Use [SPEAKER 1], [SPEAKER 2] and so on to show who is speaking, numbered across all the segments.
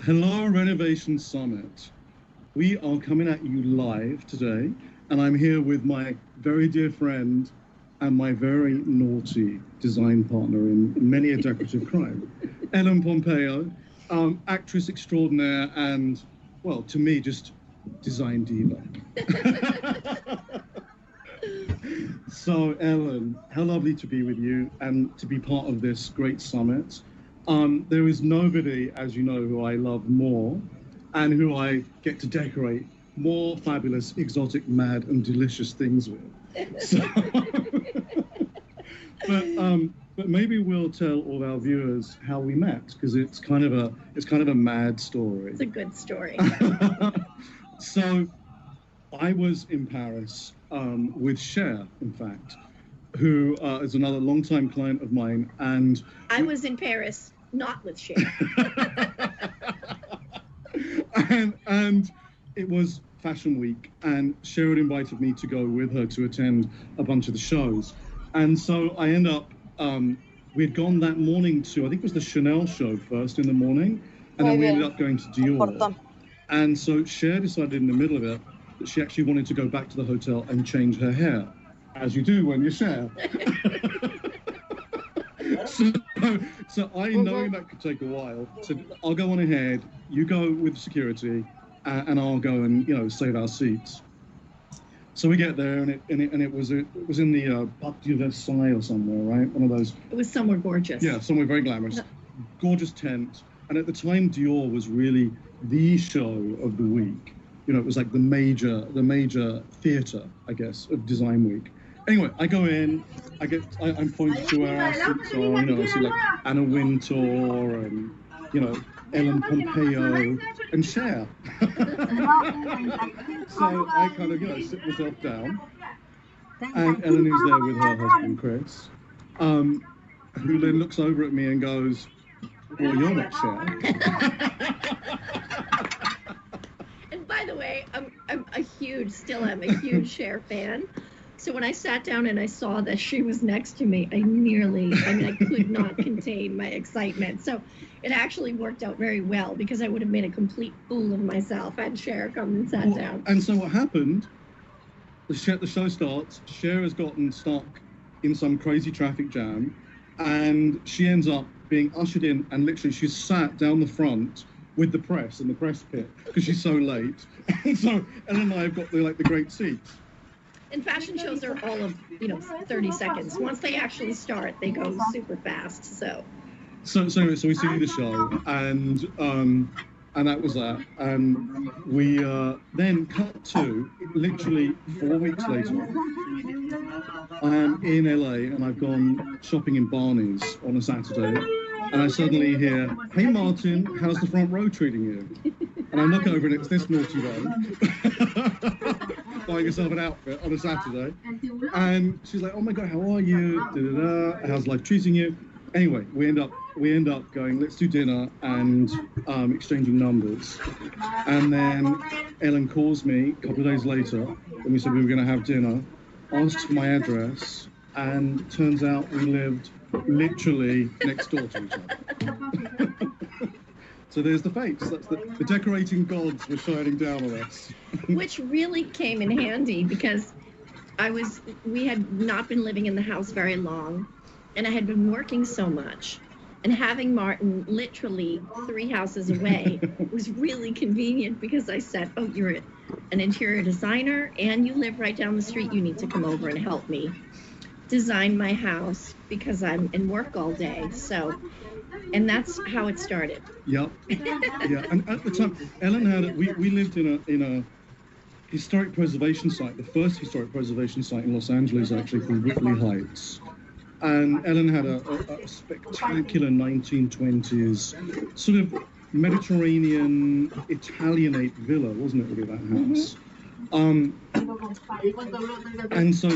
[SPEAKER 1] Hello, Renovation Summit. We are coming at you live today, and I'm here with my very dear friend and my very naughty design partner in many a decorative crime, Ellen Pompeo, actress extraordinaire and, well, to me, just design diva. So, Ellen, how lovely to be with you and to be part of this great summit. There is nobody, as you know, who I love more and who I get to decorate more fabulous, exotic, mad, and delicious things with. So, but maybe we'll tell all our viewers how we met because it's kind of a mad story.
[SPEAKER 2] It's a good story.
[SPEAKER 1] So, I was in Paris with Cher, in fact, who is another longtime client of mine, and
[SPEAKER 2] I was in Paris, not with Cher.
[SPEAKER 1] and it was Fashion Week, and Cher had invited me to go with her to attend a bunch of the shows, and so I end up. We'd gone that morning to, I think it was the Chanel show first in the morning, and then we ended up going to Dior. And so Cher decided in the middle of it that she actually wanted to go back to the hotel and change her hair, as you do when you share. so I, knowing that could take a while, said, I'll go on ahead, you go with security, and I'll go and, save our seats. So we get there, and it was in the Parc du Versailles or somewhere, right? One of those.
[SPEAKER 2] It was somewhere gorgeous.
[SPEAKER 1] Yeah, somewhere very glamorous. Gorgeous tent. And at the time, Dior was really the show of the week. It was like the major theater, I guess, of Design Week. Anyway, I go in, I'm pointed to where our seats are, I see like Anna Wintour and, Ellen Pompeo and Cher. So I kind of, sit myself down, and Ellen is there with her husband, Chris, who then looks over at me and goes, well, you're not Cher.
[SPEAKER 2] And by the way, I'm a huge Cher fan. So when I sat down and I saw that she was next to me, I could not contain my excitement. So it actually worked out very well because I would have made a complete fool of myself had Cher come and sat down.
[SPEAKER 1] And so what happened, the show starts, Cher has gotten stuck in some crazy traffic jam, and she ends up being ushered in, and literally she's sat down the front with the press in the press pit because she's so late. And so Ellen and I have got the great seats.
[SPEAKER 2] And fashion shows are all of 30 seconds. Once they actually start, they go super fast. So
[SPEAKER 1] we see the show, and that was that. And we then cut to literally 4 weeks later. I am in LA, and I've gone shopping in Barney's on a Saturday, and I suddenly hear, "Hey Martin, how's the front row treating you?" And I look over, and it's this naughty one buying herself an outfit on a Saturday, and she's like, "Oh my God, how are you? Da-da-da. How's life treating you?" Anyway, we end up going, let's do dinner and exchanging numbers. And then Ellen calls me a couple of days later, and we said we were going to have dinner, asked for my address, and turns out we lived literally next door to each other. So there's the fates. That's the decorating gods were shining down on us.
[SPEAKER 2] Which really came in handy because we had not been living in the house very long, and I had been working so much, and having Martin literally 3 houses away was really convenient because I said, oh, you're an interior designer and you live right down the street. You need to come over and help me design my house because I'm in work all day. So, and that's how it started.
[SPEAKER 1] Yep. Yeah. And at the time, Ellen we lived in a historic preservation site, the first historic preservation site in Los Angeles, actually, called Whitley Heights. And Ellen had a spectacular 1920s sort of Mediterranean Italianate villa, wasn't it, really, that house? And so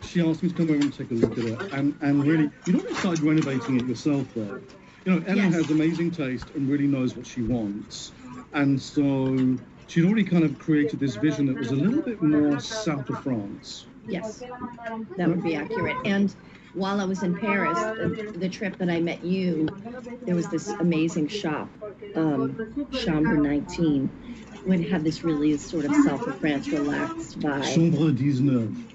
[SPEAKER 1] she asked me to come over and take a look at it. And really, you'd already started renovating it yourself there. Ellen has amazing taste and really knows what she wants. And so she'd already kind of created this vision that was a little bit more south of France.
[SPEAKER 2] Yes, that would be accurate. And while I was in Paris, the trip that I met you, there was this amazing shop, Chambre 19, would have this really sort of South of France relaxed vibe.
[SPEAKER 1] Chambre 19.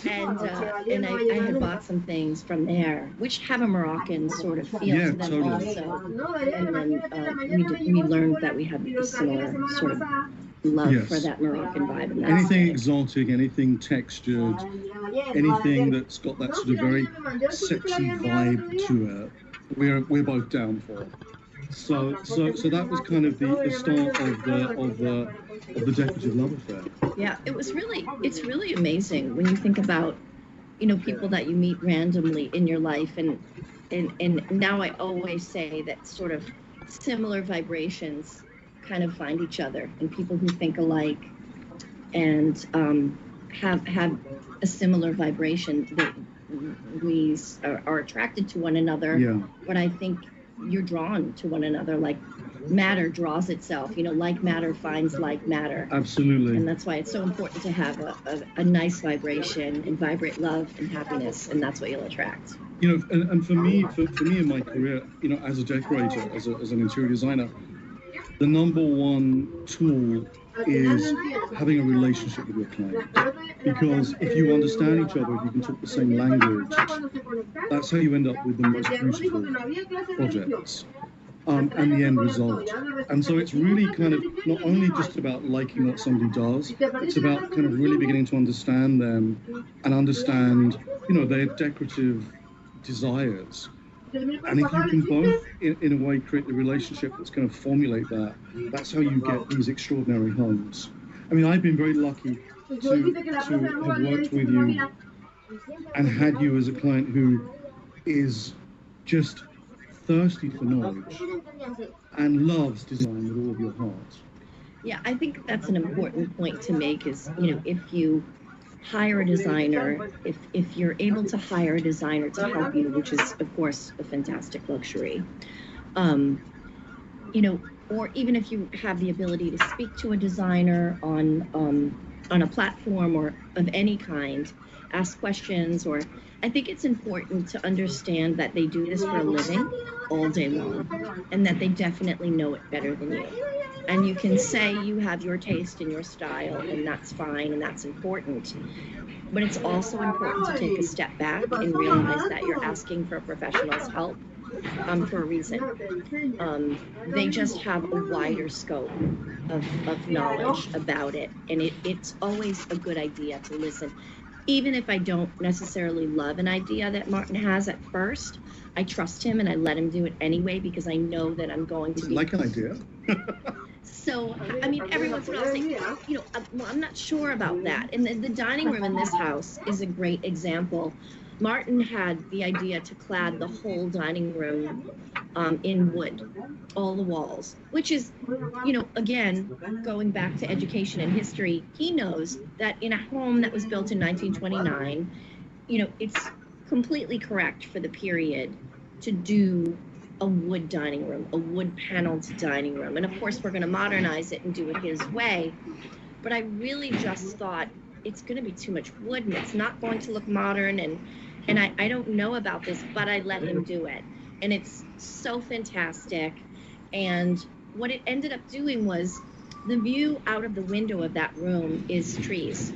[SPEAKER 2] And I had bought some things from there, which have a Moroccan sort of feel to them
[SPEAKER 1] totally.
[SPEAKER 2] also. And then we learned that we had a similar sort of love for that Moroccan vibe. And
[SPEAKER 1] anything exotic, anything textured, anything that's got that sort of very sexy vibe to it, we're both down for. So that was kind of the start of the decorative love affair.
[SPEAKER 2] Yeah, it's really amazing when you think about, people that you meet randomly in your life, and now I always say that sort of similar vibrations kind of find each other, and people who think alike and have a similar vibration, that we are attracted to one another.
[SPEAKER 1] Yeah.
[SPEAKER 2] But I think you're drawn to one another, like matter draws itself, like matter finds like matter.
[SPEAKER 1] Absolutely.
[SPEAKER 2] And that's why it's so important to have a nice vibration and vibrate love and happiness, and that's what you'll attract.
[SPEAKER 1] And for me in my career, as a decorator, as an interior designer, the number one tool is having a relationship with your client. Because if you understand each other, if you can talk the same language, that's how you end up with the most beautiful projects and the end result. And so it's really kind of not only just about liking what somebody does, it's about kind of really beginning to understand them and understand, their decorative desires. And if you can both, in a way, create the relationship that's going to formulate that, that's how you get these extraordinary homes. I mean, I've been very lucky to have worked with you and had you as a client who is just thirsty for knowledge and loves design with all of your heart.
[SPEAKER 2] Yeah, I think that's an important point to make is, if you hire a designer, if you're able to hire a designer to help you, which is of course a fantastic luxury, or even if you have the ability to speak to a designer on a platform or of any kind, ask questions, or I think it's important to understand that they do this for a living all day long, and that they definitely know it better than you. And you can say you have your taste and your style, and that's fine, and that's important. But it's also important to take a step back and realize that you're asking for a professional's help for a reason. They just have a wider scope of knowledge about it, and it's always a good idea to listen. Even if I don't necessarily love an idea that Martin has at first, I trust him and I let him do it anyway, because I know that I'm going to be...
[SPEAKER 1] Like an idea?
[SPEAKER 2] So, I mean, every once in a while I'll say, well, I'm not sure about that. And the dining room in this house is a great example. Martin had the idea to clad the whole dining room in wood, all the walls, which is, again, going back to education and history, he knows that in a home that was built in 1929, it's completely correct for the period to do a wood dining room, a wood paneled dining room. And of course, we're going to modernize it and do it his way. But I really just thought it's going to be too much wood and it's not going to look modern. And I don't know about this, but I let him do it. And it's so fantastic. And what it ended up doing was the view out of the window of that room is trees.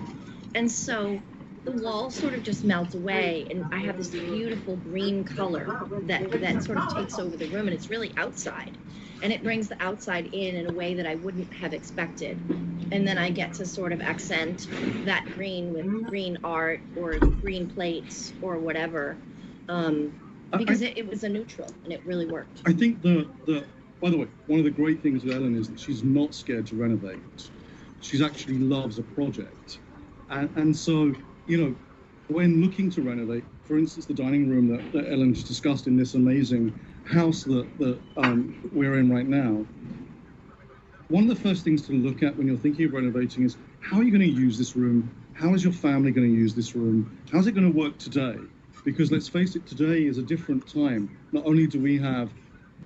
[SPEAKER 2] And so the walls sort of just melt away, and I have this beautiful green color that sort of takes over the room, and it's really outside. And it brings the outside in a way that I wouldn't have expected. And then I get to sort of accent that green with green art or green plates or whatever, because it was a neutral, and it really worked.
[SPEAKER 1] I think by the way, one of the great things with Ellen is that she's not scared to renovate. She actually loves a project. And so, when looking to renovate, for instance, the dining room that Ellen just discussed in this amazing house that we're in right now, one of the first things to look at when you're thinking of renovating is, how are you going to use this room? How is your family going to use this room? How's it going to work today? Because let's face it, today is a different time. Not only do we have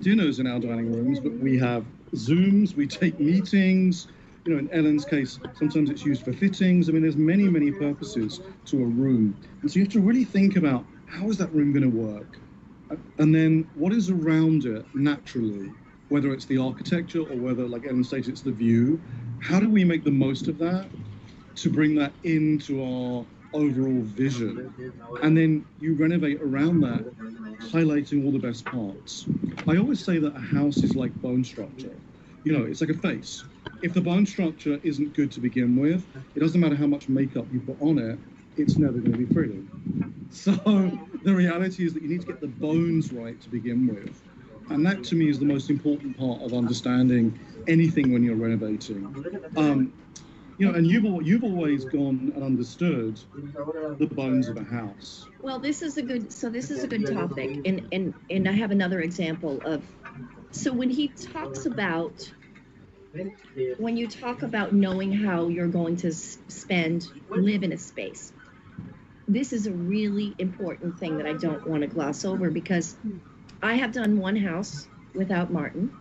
[SPEAKER 1] dinners in our dining rooms, but we have Zooms, we take meetings, You know, in Ellen's case, sometimes it's used for fittings. I mean, there's many, many purposes to a room. And so you have to really think about, how is that room going to work? And then what is around it naturally, whether it's the architecture or whether, like Ellen stated, it's the view. How do we make the most of that to bring that into our overall vision? And then you renovate around that, highlighting all the best parts. I always say that a house is like bone structure. You know, it's like a face. If the bone structure isn't good to begin with, it doesn't matter how much makeup you put on it, it's never going to be pretty. So the reality is that you need to get the bones right to begin with. And that, to me, is the most important part of understanding anything when you're renovating. You know, and you've always gone and understood the bones of a house.
[SPEAKER 2] Well, this is a good topic, and I have another example of. So when he talks about, when you talk about knowing how you're going to live in a space, this is a really important thing that I don't want to gloss over, because I have done one house without Martin,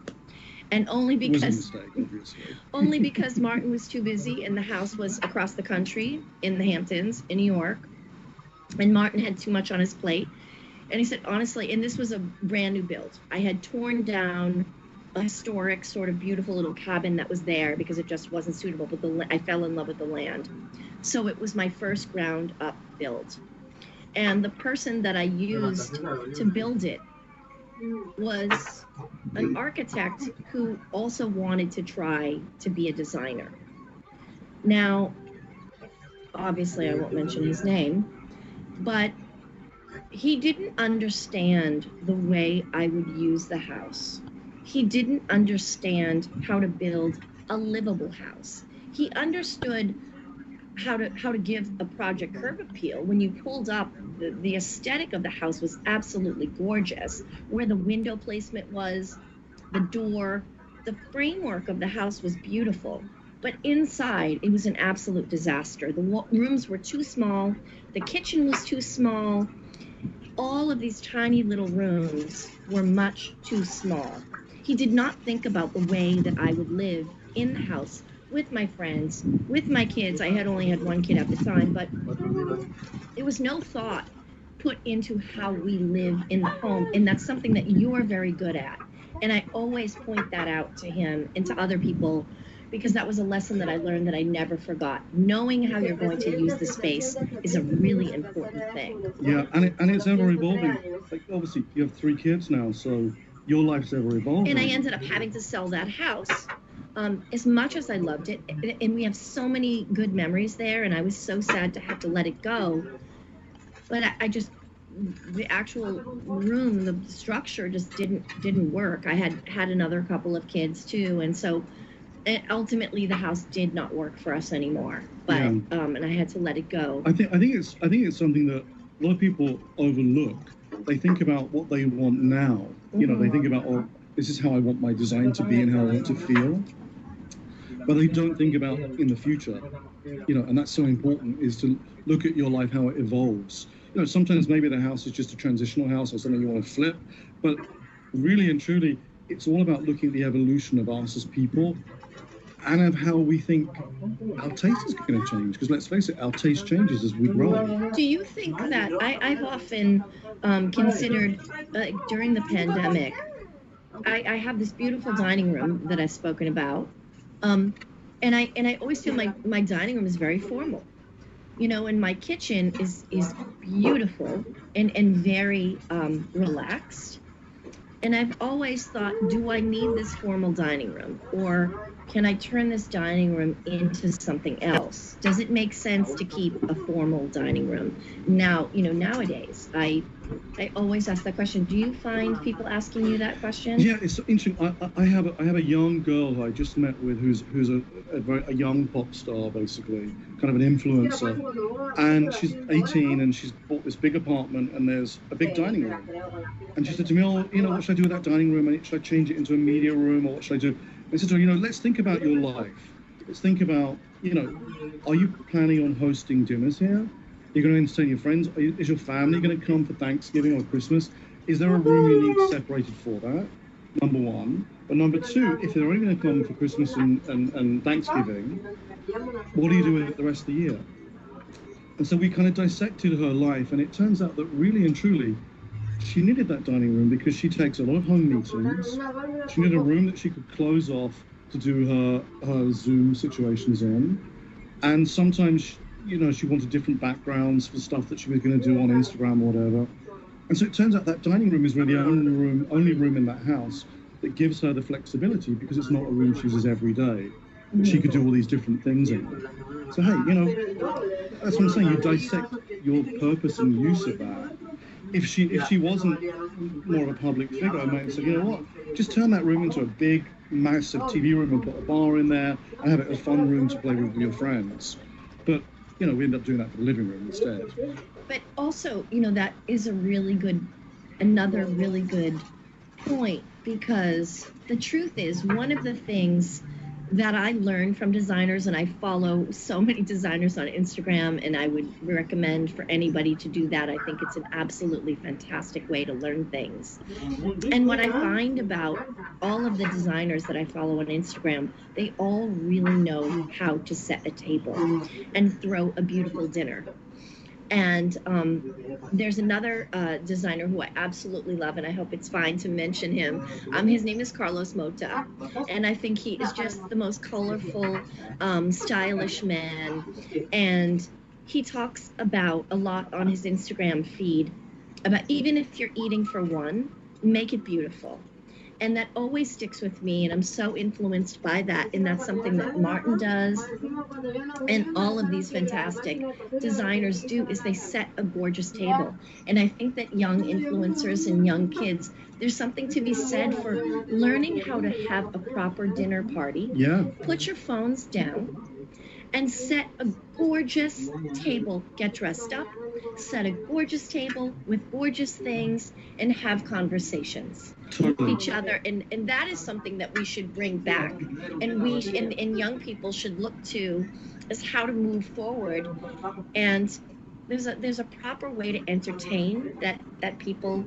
[SPEAKER 2] and only because Martin was too busy, and the house was across the country in the Hamptons in New York, and Martin had too much on his plate. And he said, honestly, and this was a brand new build. I had torn down a historic, sort of beautiful little cabin that was there because it just wasn't suitable, but I fell in love with the land. So it was my first ground up build. And the person that I used to build it was an architect who also wanted to try to be a designer. Now, obviously I won't mention his name, but he didn't understand the way I would use the house. He didn't understand how to build a livable house. He understood how to give a project curb appeal. When you pulled up, the aesthetic of the house was absolutely gorgeous. Where the window placement was, the door, the framework of the house was beautiful. But inside, it was an absolute disaster. The rooms were too small. The kitchen was too small. All of these tiny little rooms were much too small. He did not think about the way that I would live in the house with my friends, with my kids. I had only had one kid at the time, but there was no thought put into how we live in the home. And that's something that you're very good at. And I always point that out to him and to other people, because that was a lesson that I learned that I never forgot. Knowing how you're going to use the space is a really important thing.
[SPEAKER 1] Yeah, and it's ever evolving. Like, obviously, you have 3 kids now, so your life's ever evolving.
[SPEAKER 2] And I ended up having to sell that house. As much as I loved it, and we have so many good memories there, and I was so sad to have to let it go. But I just, the actual room, the structure just didn't work. I had another couple of kids too, and so. And ultimately, the house did not work for us anymore, but
[SPEAKER 1] Yeah.
[SPEAKER 2] And I had to let it go.
[SPEAKER 1] I think it's something that a lot of people overlook. They think about what they want now. You know, they think about, oh, this is how I want my design to be and how I want to feel. But they don't think about in the future. You know, and that's so important, is to look at your life, how it evolves. You know, sometimes maybe the house is just a transitional house or something you want to flip, but really and truly, it's all about looking at the evolution of us as people, and of how we think our taste is going to change. Because let's face it, our taste changes as we grow.
[SPEAKER 2] Do you think that I've often considered during the pandemic, I have this beautiful dining room that I've spoken about, and I always feel my dining room is very formal, you know, and my kitchen is beautiful and very relaxed. And I've always thought, do I need this formal dining room, or can I turn this dining room into something else? Does it make sense to keep a formal dining room? Now, you know, nowadays, I always ask that question. Do you find people asking you that question?
[SPEAKER 1] Yeah, it's interesting. I have a young girl who I just met with, who's a young pop star, basically, kind of an influencer, and she's 18 and she's bought this big apartment and there's a big dining room. And she said to me, oh, you know, what should I do with that dining room? And should I change it into a media room, or what should I do? I said to her, you know, let's think about your life. Let's think about, you know, are you planning on hosting dinners here? Are you going to entertain your friends? Is your family going to come for Thanksgiving or Christmas? Is there a room you need separated for that? Number one. But number two, if they're only going to come for Christmas and Thanksgiving, what are you doing the rest of the year? And so we kind of dissected her life, and it turns out that really and truly, she needed that dining room because she takes a lot of home meetings. She needed a room that she could close off to do her Zoom situations in. And sometimes, she wanted different backgrounds for stuff that she was going to do on Instagram or whatever. And so it turns out that dining room is really the only room in that house that gives her the flexibility because it's not a room she uses every day. She could do all these different things in it. So, hey, that's what I'm saying. You dissect your purpose and use of that. If she wasn't more of a public figure, I might have said, you know what, just turn that room into a big, massive TV room and put a bar in there and have it a fun room to play with your friends. But, we end up doing that for the living room instead.
[SPEAKER 2] But also, that is another really good point, because the truth is, one of the things that I learned from designers, and I follow so many designers on Instagram, and I would recommend for anybody to do that. I think it's an absolutely fantastic way to learn things. And what I find about all of the designers that I follow on Instagram, they all really know how to set a table and throw a beautiful dinner. And there's another designer who I absolutely love, and I hope it's fine to mention him. His name is Carlos Mota, and I think he is just the most colorful, stylish man. And he talks about a lot on his Instagram feed about even if you're eating for one, make it beautiful. And that always sticks with me, and I'm so influenced by that. And that's something that Martin does, and all of these fantastic designers do, is they set a gorgeous table. And I think that young influencers and young kids, there's something to be said for learning how to have a proper dinner party.
[SPEAKER 1] Yeah.
[SPEAKER 2] Put your phones down and set a gorgeous table. Get dressed up, set a gorgeous table with gorgeous things, and have conversations with each other. And that is something that we should bring back, and we and young people should look to as how to move forward. And there's a proper way to entertain that people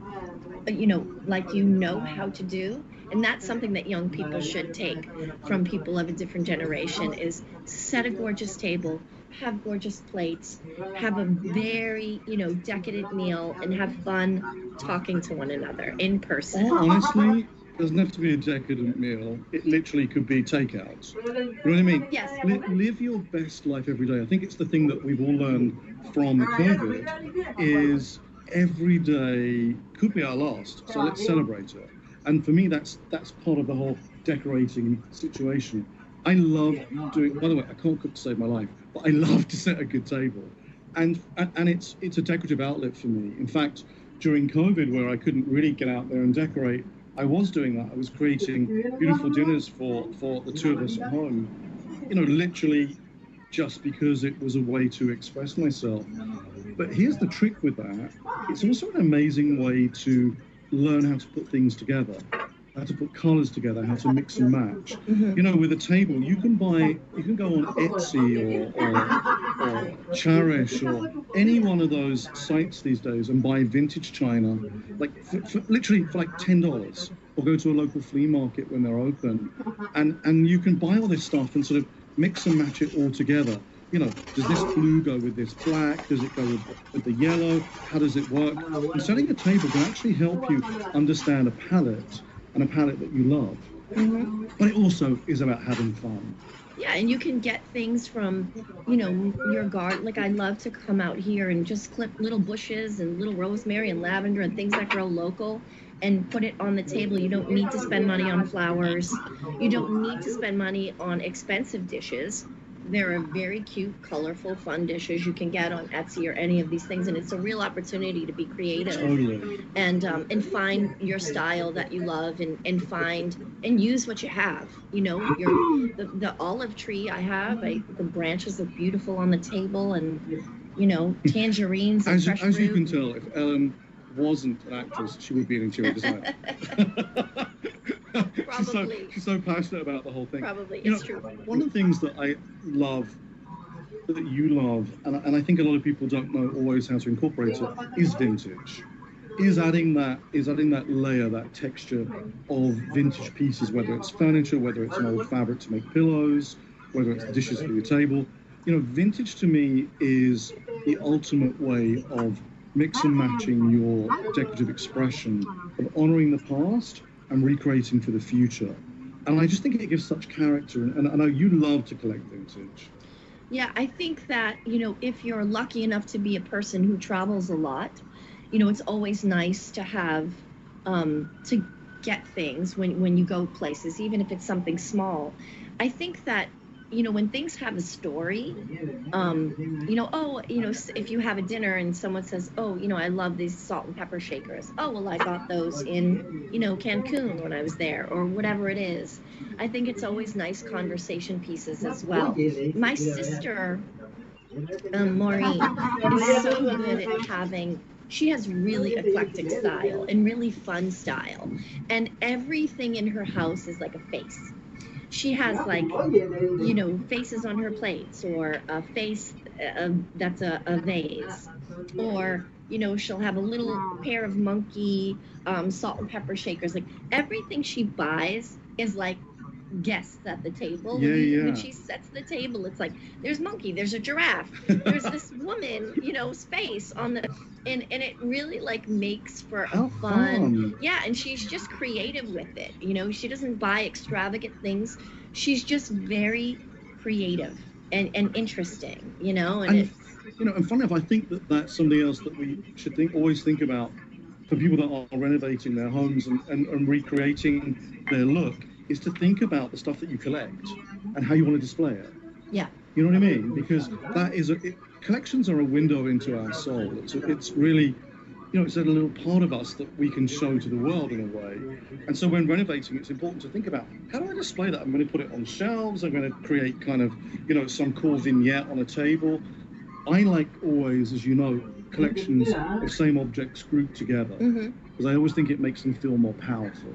[SPEAKER 2] how to do. And that's something that young people should take from people of a different generation, is set a gorgeous table, have gorgeous plates, have a very, decadent meal, and have fun talking to one another in person.
[SPEAKER 1] Honestly, it doesn't have to be a decadent meal. It literally could be takeouts. You know what I mean?
[SPEAKER 2] Yes.
[SPEAKER 1] Live your best life every day. I think it's the thing that we've all learned from COVID is every day could be our last. So let's celebrate it. And for me, that's part of the whole decorating situation. I love doing, by the way, I can't cook to save my life, but I love to set a good table. And it's a decorative outlet for me. In fact, during COVID, where I couldn't really get out there and decorate, I was doing that. I was creating beautiful dinners for the two of us at home, literally just because it was a way to express myself. But here's the trick with that. It's also an amazing way to learn how to put things together, how to put colors together, how to mix and match. Mm-hmm. With a table, you can go on Etsy or Cherish or any one of those sites these days and buy vintage china, like literally for like $10, or go to a local flea market when they're open, and you can buy all this stuff and sort of mix and match it all together. Does this blue go with this black? Does it go with the yellow? How does it work? And setting a table can actually help you understand a palette, and a palette that you love. Mm-hmm. But it also is about having fun.
[SPEAKER 2] Yeah, and you can get things from, your garden. Like, I love to come out here and just clip little bushes and little rosemary and lavender and things that grow local and put it on the table. You don't need to spend money on flowers. You don't need to spend money on expensive dishes. There are very cute, colorful, fun dishes you can get on Etsy or any of these things, and it's a real opportunity to be creative.
[SPEAKER 1] Totally.
[SPEAKER 2] And find your style that you love, and find and use what you have. The olive tree I have, the branches look beautiful on the table, and tangerines and fresh fruit.
[SPEAKER 1] As you can tell, if Ellen wasn't an actress, she would be an interior designer.
[SPEAKER 2] Probably.
[SPEAKER 1] She's so passionate about the whole thing.
[SPEAKER 2] Probably, it's true.
[SPEAKER 1] One of the things that I love, that you love, and I think a lot of people don't know always how to incorporate it, is vintage. is adding that layer, that texture of vintage pieces, whether it's furniture, whether it's an old fabric to make pillows, whether it's dishes for your table. You know, vintage to me is the ultimate way of mix and matching your decorative expression, of honoring the past and recreating for the future. And I just think it gives such character. And I know you love to collect vintage.
[SPEAKER 2] Yeah, I think that, you know, if you're lucky enough to be a person who travels a lot, you know, it's always nice to have, to get things when you go places, even if it's something small. I think that, you know, when things have a story, you know, oh, you know, if you have a dinner and someone says, oh, you know, I love these salt and pepper shakers. Oh, well, I got those in, you know, Cancun when I was there, or whatever it is. I think it's always nice conversation pieces as well. My sister, Maureen, is so good at having, she has really eclectic style and really fun style. And everything in her house is like a face. She has, like, you know, faces on her plates, or a face that's a vase, or, you know, she'll have a little pair of monkey salt and pepper shakers. Like, everything she buys is like guests at the table. When she sets the table, it's like there's monkey, there's a giraffe, there's this woman, you know, space on the, and it really like makes for a fun. Yeah, and she's just creative with it. You know, she doesn't buy extravagant things. She's just very creative and interesting. You know, and it's,
[SPEAKER 1] you know, and funny enough, I think that that's something else that we should always think about for people that are renovating their homes and recreating their look, is to think about the stuff that you collect and how you want to display it.
[SPEAKER 2] Yeah.
[SPEAKER 1] You know what I mean? Because that is collections are a window into our soul. It's really, you know, it's a little part of us that we can show to the world in a way. And so when renovating, it's important to think about, how do I display that? I'm going to put it on shelves. I'm going to create kind of, you know, some cool vignette on a table. I like always, as you know, collections of same objects grouped together, because I always think it makes them feel more powerful.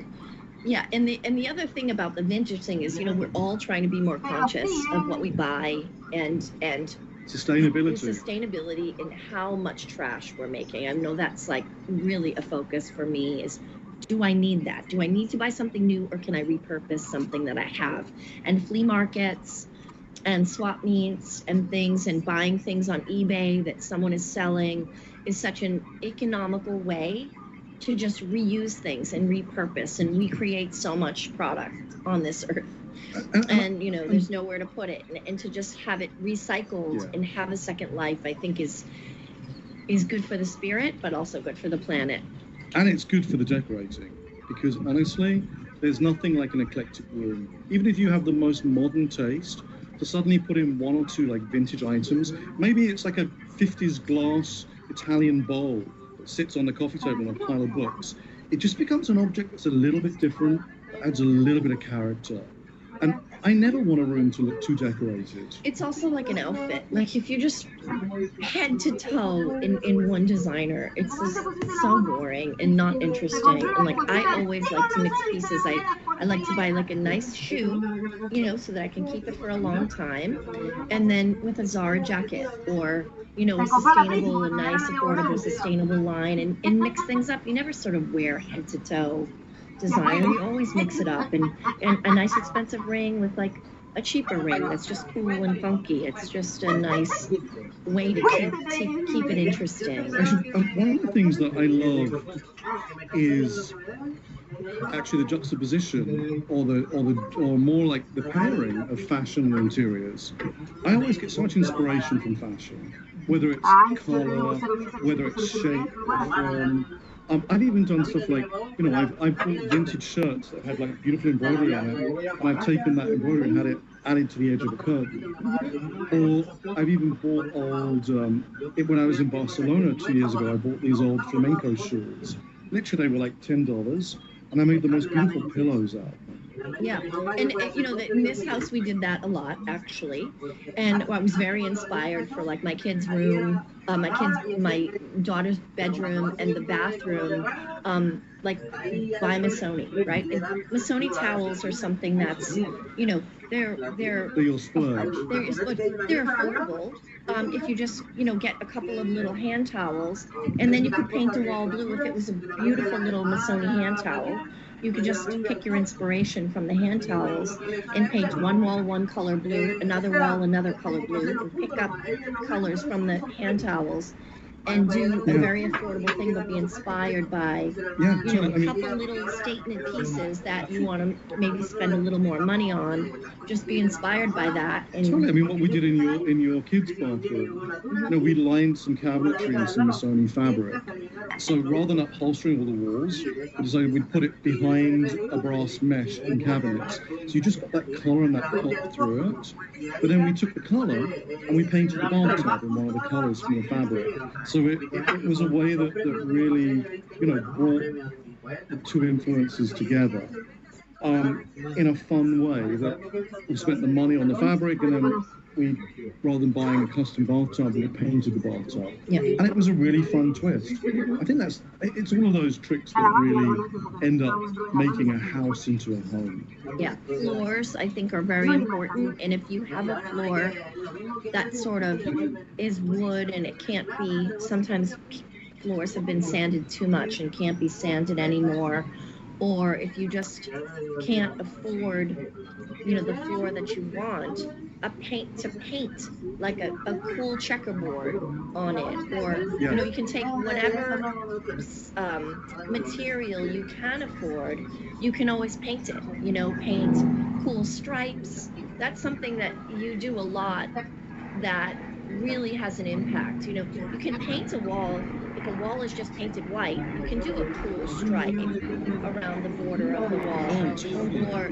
[SPEAKER 2] Yeah, and the other thing about the vintage thing is, you know, we're all trying to be more conscious of what we buy, and sustainability and how much trash we're making. I know that's like really a focus for me, is, do I need that? Do I need to buy something new, or can I repurpose something that I have? And flea markets and swap meets and things, and buying things on eBay that someone is selling, is such an economical way to just reuse things and repurpose and recreate so much product on this earth. And, you know, there's nowhere to put it. And to just have it recycled and have a second life, I think is good for the spirit, but also good for the planet.
[SPEAKER 1] And it's good for the decorating, because honestly, there's nothing like an eclectic room. Even if you have the most modern taste, to suddenly put in one or two like vintage items, maybe it's like a 50s glass Italian bowl sits on the coffee table on a pile of books, it just becomes an object that's a little bit different, that adds a little bit of character. And I never want a room to look too decorated.
[SPEAKER 2] It's also like an outfit. Like, if you just head to toe in one designer, it's just so boring and not interesting. And like, I always like to mix pieces. I like to buy like a nice shoe, you know, so that I can keep it for a long time. And then with a Zara jacket, or, you know, a nice, affordable, sustainable line, and mix things up. You never sort of wear head to toe designer. You always mix it up, and a nice expensive ring with like a cheaper ring that's just cool and funky. It's just a nice way to keep it interesting.
[SPEAKER 1] Actually, one of the things that I love is actually the juxtaposition, or more like the pairing of fashion and interiors. I always get so much inspiration from fashion, whether it's color, whether it's shape, form. I've even done stuff like, you know, I've bought vintage shirts that had like beautiful embroidery on it, and I've taken that embroidery and had it added to the edge of a curtain. Or I've even bought old, when I was in Barcelona 2 years ago, I bought these old flamenco shawls. Literally, they were like $10, and I made the most beautiful pillows out of them.
[SPEAKER 2] Yeah, and you know that in this house we did that a lot actually, and I was very inspired for like my kids' room, my daughter's bedroom, and the bathroom, like by Missoni, right? And Missoni towels are something that's, you know, they're
[SPEAKER 1] So you'll splurge.
[SPEAKER 2] they're affordable. If you just get a couple of little hand towels, and then you could paint a wall blue if it was a beautiful little Missoni hand towel. You could just pick your inspiration from the hand towels and paint one wall one color blue, another wall another color blue, and pick up colors from the hand towels and do a very affordable thing, but be inspired by a couple little statement pieces that you want to maybe spend a little more money on. Just be inspired by that. And
[SPEAKER 1] totally. I mean, what we did in your kids' bathroom, we lined some cabinetry in some Missoni fabric. So rather than upholstering all the walls, we decided we'd put it behind a brass mesh in cabinets. So you just got that colour and that pop through it. But then we took the colour and we painted the bathtub in one of the colours from the fabric. So it was a way that really, brought the two influences together in a fun way. That we spent the money on the fabric, and then we, rather than buying a custom bathtub, we painted the bathtub.
[SPEAKER 2] Yeah.
[SPEAKER 1] And it was a really fun twist. I think it's one of those tricks that really end up making a house into a home.
[SPEAKER 2] Yeah, floors I think are very important, and if you have a floor that sort of is wood and it can't be, sometimes floors have been sanded too much and can't be sanded anymore, or if you just can't afford the floor that you want, to paint like a cool checkerboard on it, or you can take whatever material you can afford, you can always paint it, paint cool stripes. That's something that you do a lot that really has an impact. You can paint a wall. If a wall is just painted white, you can do a cool stripe around the border of the wall, or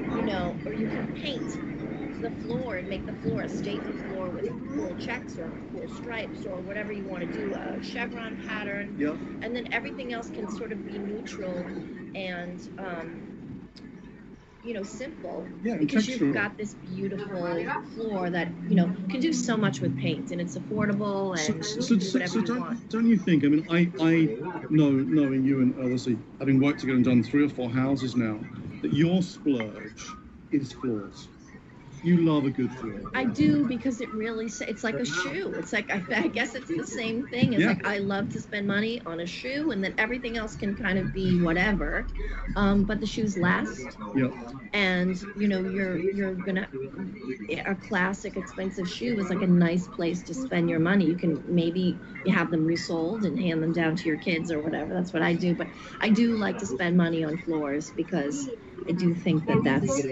[SPEAKER 2] you can paint the floor and make the floor a statement floor with cool checks or cool stripes or whatever you want to do, a chevron pattern.
[SPEAKER 1] Yep.
[SPEAKER 2] And then everything else can sort of be neutral and simple, because you've got this beautiful floor that can do so much with paint, and it's affordable, and whatever you want.
[SPEAKER 1] Don't you think? I mean, I know, knowing you and obviously having worked together and done 3 or 4 houses now, that your splurge is floors. You love a good floor.
[SPEAKER 2] I do, because it really, it's like a shoe. It's like, I guess it's the same thing. It's like I love to spend money on a shoe, and then everything else can kind of be whatever. But the shoes last.
[SPEAKER 1] Yep.
[SPEAKER 2] And you're gonna, a classic expensive shoe is like a nice place to spend your money. You can maybe have them resold and hand them down to your kids or whatever. That's what I do. But I do like to spend money on floors, because I do think that's,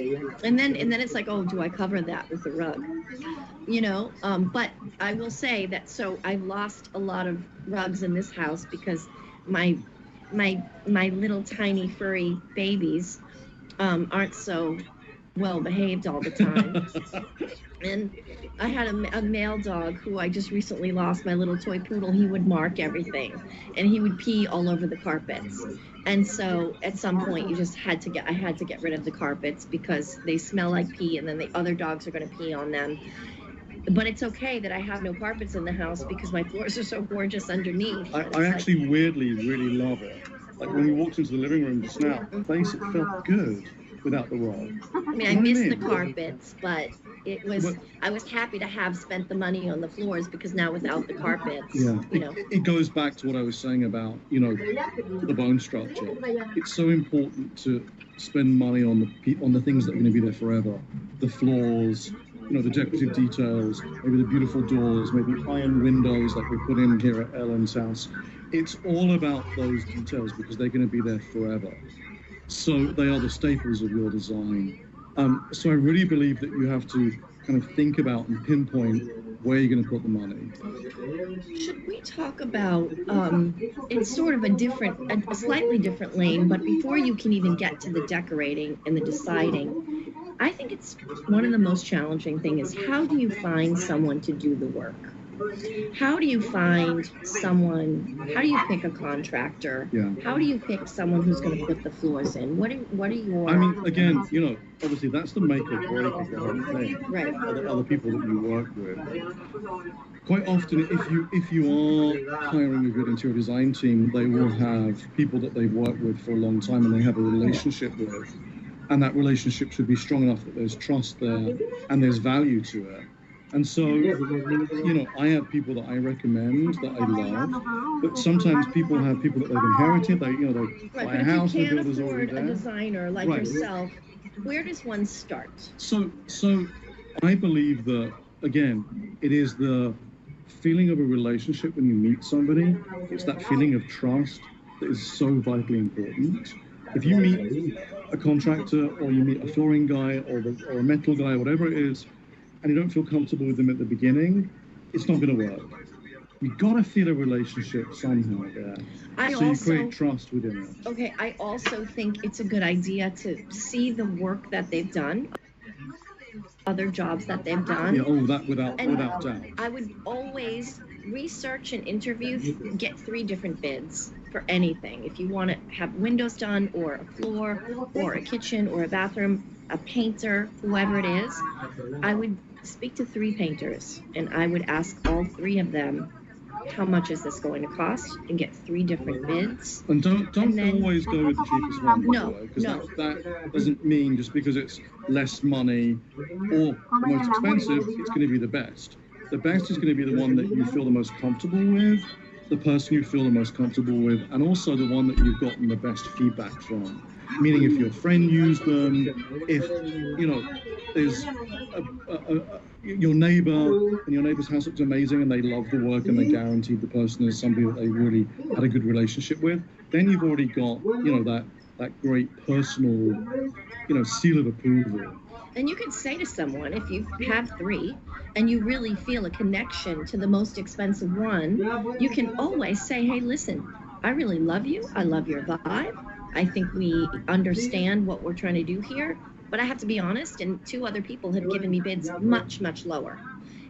[SPEAKER 2] and then it's like, oh, do I cover that with the rug? But I will say that, so I've lost a lot of rugs in this house because my little tiny furry babies aren't so well behaved all the time. And I had a male dog who I just recently lost, my little toy poodle. He would mark everything, and he would pee all over the carpets. And so at some point I had to get rid of the carpets, because they smell like pee, and then the other dogs are going to pee on them. But it's okay that I have no carpets in the house, because my floors are so gorgeous underneath.
[SPEAKER 1] I actually weirdly really love it. Like when we walked into the living room just now, it felt good without the rug.
[SPEAKER 2] I mean, I miss the carpets, but I was happy to have spent the money on the floors, because now without the carpets,
[SPEAKER 1] it goes back to what I was saying about, the bone structure. It's so important to spend money on the things that are going to be there forever. The floors, the decorative details, maybe the beautiful doors, maybe iron windows like we put in here at Ellen's house. It's all about those details, because they're going to be there forever. So they are the staples of your design. So I really believe that you have to kind of think about and pinpoint where you're going to put the money.
[SPEAKER 2] Should we talk about, it's sort of a slightly different lane, but before you can even get to the decorating and the deciding, I think it's one of the most challenging things is, how do you find someone to do the work? How do you find someone? How do you pick a contractor?
[SPEAKER 1] Yeah.
[SPEAKER 2] How do you pick someone who's going to put the floors in? What are your?
[SPEAKER 1] I mean, again, obviously that's the make or break of the whole thing.
[SPEAKER 2] Right.
[SPEAKER 1] Other people that you work with. Quite often, if you are hiring a good interior design team, they will have people that they've worked with for a long time and they have a relationship with, and that relationship should be strong enough that there's trust there and there's value to it. And so, you know, I have people that I recommend that I love, but sometimes people have people that they've inherited. They buy a house, the builder's already there.
[SPEAKER 2] A designer like yourself, where does one start?
[SPEAKER 1] So I believe that, again, it is the feeling of a relationship when you meet somebody. It's that feeling of trust that is so vitally important. If you meet a contractor or you meet a flooring guy or a metal guy, whatever it is, and you don't feel comfortable with them at the beginning, it's not going to work. You've got to feel a relationship somehow there. You create trust within it.
[SPEAKER 2] Okay, I also think it's a good idea to see the work that they've done, other jobs that they've done.
[SPEAKER 1] Yeah, that without doubt.
[SPEAKER 2] I would always research and interview, get 3 different bids for anything. If you want to have windows done, or a floor, or a kitchen, or a bathroom, a painter, whoever it is, I would speak to 3 painters, and I would ask all 3 of them, how much is this going to cost, and get 3 different bids.
[SPEAKER 1] And don't always go with the cheapest one, because
[SPEAKER 2] no.
[SPEAKER 1] that doesn't mean just because it's less money or most expensive, it's going to be the best. The best is going to be the one that you feel the most comfortable with, the person you feel the most comfortable with, and also the one that you've gotten the best feedback from. Meaning, if your friend used them, if there's your neighbor and your neighbor's house looks amazing and they love the work and they guaranteed the person is somebody that they really had a good relationship with, then you've already got that great personal seal of approval.
[SPEAKER 2] And you could say to someone, if you have 3 and you really feel a connection to the most expensive one, you can always say, hey, listen, I really love you. I love your vibe. I think we understand what we're trying to do here, but I have to be honest, and 2 other people have given me bids much, much lower.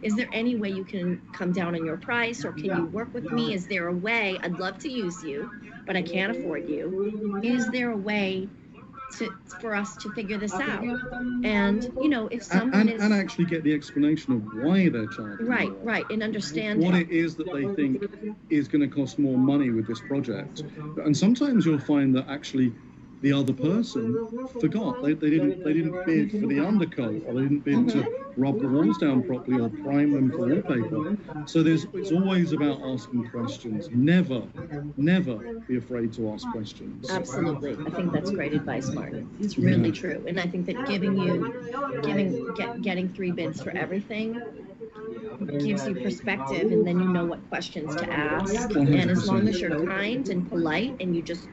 [SPEAKER 2] Is there any way you can come down on your price, or can you work with me? Is there a way? I'd love to use you, but I can't afford you. Is there a way for us to figure this out? And if someone
[SPEAKER 1] and actually get the explanation of why they're charging more.
[SPEAKER 2] Right, and understand
[SPEAKER 1] what it is that they think is going to cost more money with this project. And sometimes you'll find that actually the other person forgot. They didn't bid for the undercoat, or they didn't bid to rub the walls down properly or prime them for wallpaper. So it's always about asking questions. Never be afraid to ask questions.
[SPEAKER 2] Absolutely. I think that's great advice, Martin. It's really true. And I think that getting 3 bids for everything gives you perspective, and then you know what questions to ask.
[SPEAKER 1] 100%.
[SPEAKER 2] And as long as you're kind and polite and you just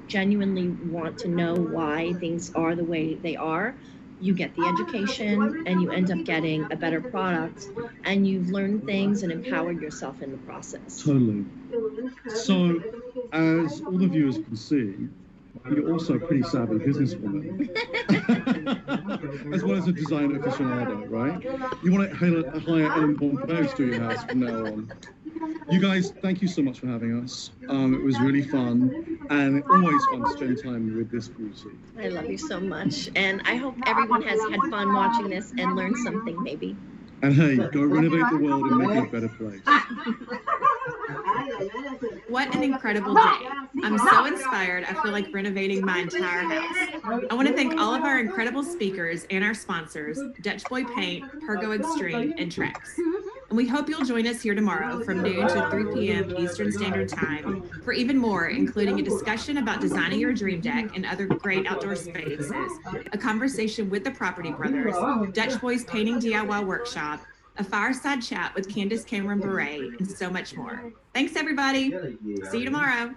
[SPEAKER 2] genuinely want to know why things are the way they are, you get the education and you end up getting a better product, and you've learned things and empowered yourself in the process.
[SPEAKER 1] Totally. So, as all the viewers can see, you're also a pretty savvy businesswoman, as well as a design aficionado, right? You want to hire Ellen Pompeo to your house from now on. You guys, thank you so much for having us. It was really fun, and always fun to spend time with this beauty.
[SPEAKER 2] I love you so much, and I hope everyone has had fun watching this and learned something, maybe.
[SPEAKER 1] And hey, go renovate the world and make it a better place.
[SPEAKER 3] What an incredible day. I'm so inspired, I feel like renovating my entire house. I want to thank all of our incredible speakers and our sponsors, Dutch Boy Paint, Pergo Extreme, and Trex. And we hope you'll join us here tomorrow from noon to 3 p.m. Eastern Standard Time for even more, including a discussion about designing your dream deck and other great outdoor spaces, a conversation with the Property Brothers, Dutch Boys Painting DIY Workshop, a fireside chat with Candace Cameron Bure, and so much more. Thanks, everybody. See you tomorrow.